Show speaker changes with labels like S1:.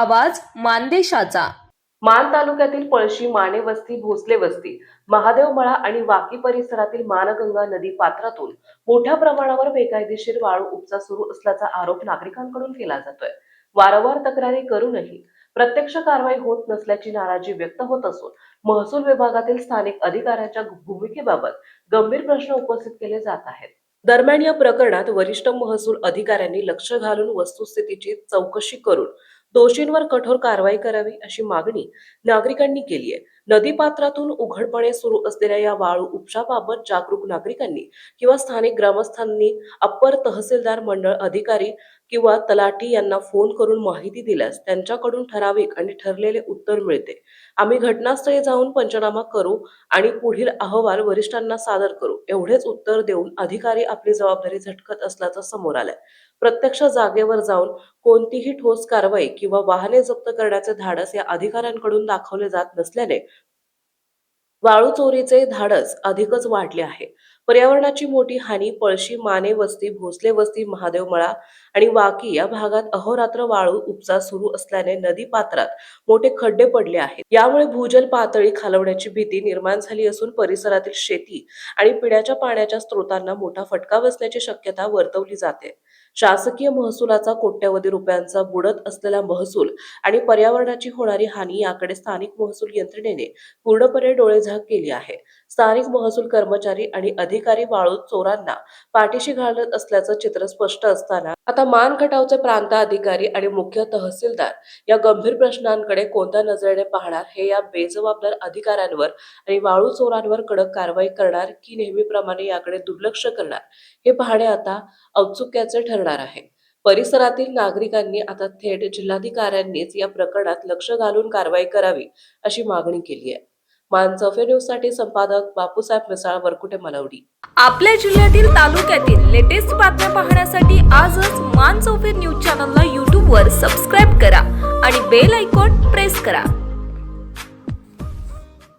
S1: आवाज मानदेशाचा।
S2: मान तालुक्यातील पळशी, माने वस्ती, भोसले वस्ती, महादेवमळा आणि वाकी परिसरातील मानगंगा नदी पात्रातून मोठ्या प्रमाणावर बेकायदेशीर वाळू उपसा सुरू असल्याचा आरोप नागरिकांकडून केला जातोय। वारंवार तक्रारी करूनही प्रत्यक्ष कारवाई होत नसल्याची नाराजी व्यक्त होत असून महसूल विभागातील स्थानिक अधिकाऱ्यांच्या भूमिकेबाबत गंभीर प्रश्न उपस्थित केले जात आहेत। दरम्यान या प्रकरणात वरिष्ठ महसूल अधिकाऱ्यांनी लक्ष घालून वस्तुस्थितीची चौकशी करून दोषींवर कठोर कारवाई करावी अशी मागणी नागरिकांनी केली आहे। नदीपात्रातून उघडपणे सुरू असलेल्या या वाळू उपशाबाबत जागरूक नागरिकांनी किंवा स्थानिक ग्रामस्थांनी अप्पर तहसीलदार, मंडळ अधिकारी किंवा तलाठी यांना फोन करून माहिती दिल्यास त्यांच्याकडून ठराविक आणि ठरलेले उत्तर मिळते। आम्ही घटनास्थळी जाऊन पंचनामा करू आणि पुढील अहवाल वरिष्ठांना सादर करू, एवढेच उत्तर देऊन अधिकारी आपली जबाबदारी झटकत असल्याचं समोर आलंय। प्रत्यक्ष जागेवर जाऊन कोणतीही ठोस कारवाई किंवा वाहने जप्त करण्याचे धाडस या अधिकाऱ्यांकडून दाखवले जात नसल्याने वाळू चोरीचे धाडस अधिकच वाढले आहे। पर्यावरणाची मोठी हानी पळशी, माने वस्ती, भोसले वस्ती, महादेवमळा आणि वाकी या भागात अहोरात्र वाळू उपसा सुरू असल्याने नदी पात्रात मोठे खड्डे पडले आहेत। यामुळे भूजल पातळी खालवण्याची भीती निर्माण झाली असून परिसरातील शेती आणि पिण्याच्या पाण्याच्या स्रोतांना मोठा फटका बसण्याची शक्यता वर्तवली जाते। शासकीय महसुलाचा कोट्यवधी रुपयांचा बुडत असलेला महसूल आणि पर्यावरणाची होणारी हानी याकडे स्थानिक महसूल यंत्रणेने पूर्णपणे डोळेझाक केली आहे। स्थानिक महसूल कर्मचारी आणि अधिकारी वाळू चोरांना पाठीशी घालत असल्याचं चित्र स्पष्ट असताना आता मान खटावचे प्रांत अधिकारी आणि मुख्य तहसीलदार या गंभीर प्रश्नांकडे कोणत्या नजरेने पाहणार, हे या बेजबाबदार अधिकाऱ्यांवर आणि वाळू चोरांवर कडक कारवाई करणार की नेहमीप्रमाणे याकडे दुर्लक्ष करणार, हे पाहणे आता औत्सुक्याचे ठरणार आहे। परिसरातील नागरिकांनी आता थेट जिल्हाधिकाऱ्यांनीच या प्रकरणात लक्ष घालून कारवाई करावी अशी मागणी केली आहे। मानसौफे न्यूज साठी संपादक बापूसाहेब मिसाळ, वरकुटे, मलवडी।
S1: आपल्या जिल्ह्यातील तालुक्यातील लेटेस्ट बातम्या पाहण्यासाठी आजच मानसौफे न्यूज चॅनलला YouTube वर सबस्क्राईब करा आणि बेल आयकॉन प्रेस करा।